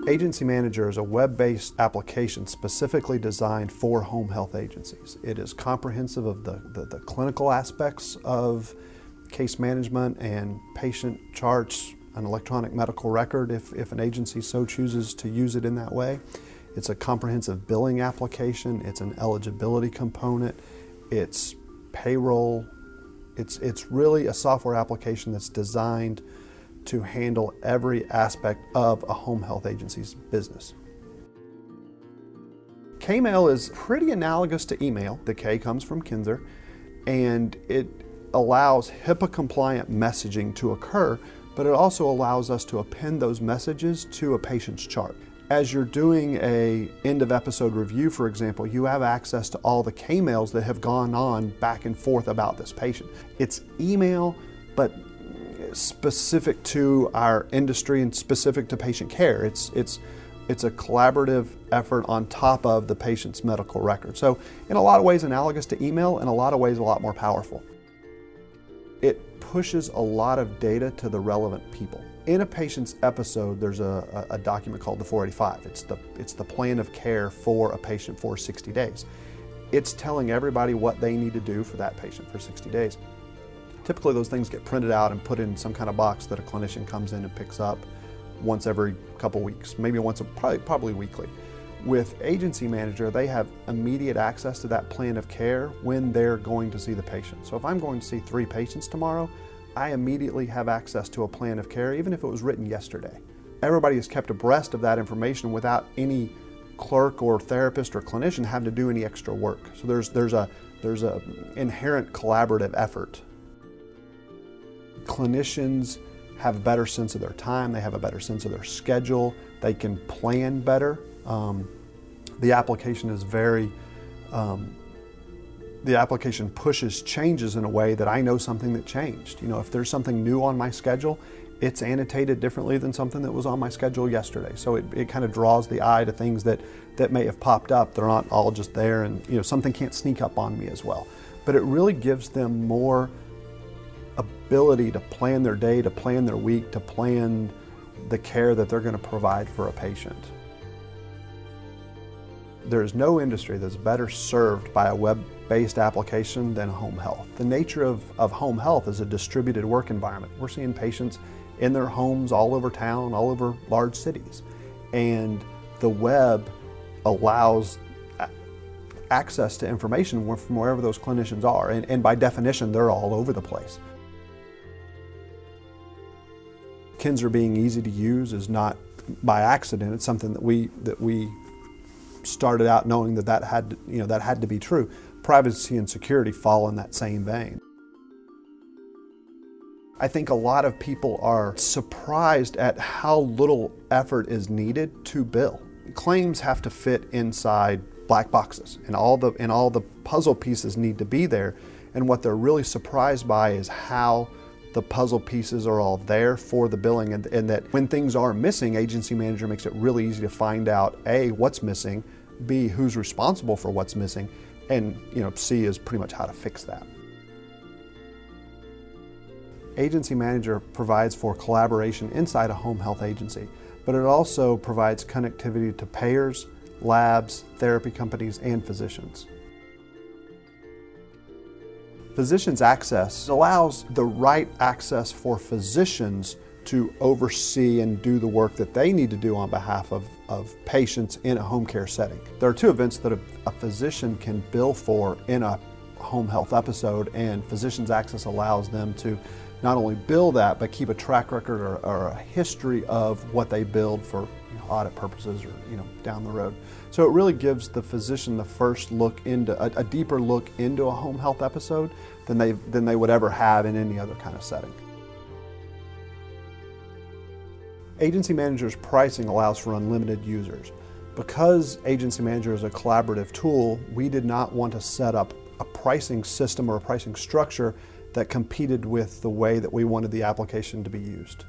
Agency Manager is a web-based application specifically designed for home health agencies. It is comprehensive of the clinical aspects of case management and patient charts, an electronic medical record if an agency so chooses to use it in that way. It's a comprehensive billing application, it's an eligibility component, it's payroll. It's really a software application that's designed to handle every aspect of a home health agency's business. K-mail is pretty analogous to email. The K comes from Kinnser, and it allows HIPAA-compliant messaging to occur, but it also allows us to append those messages to a patient's chart. As you're doing a end-of-episode review, for example, you have access to all the K-mails that have gone on back and forth about this patient. It's email, but specific to our industry and specific to patient care. It's a collaborative effort on top of the patient's medical record. So in a lot of ways analogous to email, in a lot of ways a lot more powerful. It pushes a lot of data to the relevant people. In a patient's episode, there's a document called the 485. It's the plan of care for a patient for 60 days. It's telling everybody what they need to do for that patient for 60 days. Typically those things get printed out and put in some kind of box that a clinician comes in and picks up once every couple weeks, maybe once, probably weekly. With Agency Manager, they have immediate access to that plan of care when they're going to see the patient. So if I'm going to see 3 patients tomorrow, I immediately have access to a plan of care, even if it was written yesterday. Everybody is kept abreast of that information without any clerk or therapist or clinician having to do any extra work. So there's a inherent collaborative effort. Clinicians have a better sense of their time, they have a better sense of their schedule, they can plan better. The application is the application pushes changes in a way that I know something that changed. You know, if there's something new on my schedule, it's annotated differently than something that was on my schedule yesterday. So it kind of draws the eye to things that may have popped up. They're not all just there, and you know, something can't sneak up on me as well. But it really gives them more ability to plan their day, to plan their week, to plan the care that they're going to provide for a patient. There is no industry that's better served by a web-based application than home health. The nature of home health is a distributed work environment. We're seeing patients in their homes all over town, all over large cities. And the web allows access to information from wherever those clinicians are. And by definition, they're all over the place. Kinnser being easy to use is not by accident. It's something that we started out knowing that had to be true. Privacy and security fall in that same vein. I think a lot of people are surprised at how little effort is needed to bill. Claims have to fit inside black boxes, and all the puzzle pieces need to be there. And what they're really surprised by is how the puzzle pieces are all there for the billing, and that when things are missing, Agency Manager makes it really easy to find out A, what's missing, B, who's responsible for what's missing, and C is pretty much how to fix that. Agency Manager provides for collaboration inside a home health agency, but it also provides connectivity to payers, labs, therapy companies, and physicians. Physicians access allows the right access for physicians to oversee and do the work that they need to do on behalf of patients in a home care setting. There are 2 events that a physician can bill for in a home health episode, and physicians access allows them to not only bill that, but keep a track record or a history of what they billed for audit purposes or down the road. So it really gives the physician the first look into a deeper look into a home health episode than they would ever have in any other kind of setting. Agency Manager's pricing allows for unlimited users. Because Agency Manager is a collaborative tool, we did not want to set up a pricing system or a pricing structure that competed with the way that we wanted the application to be used.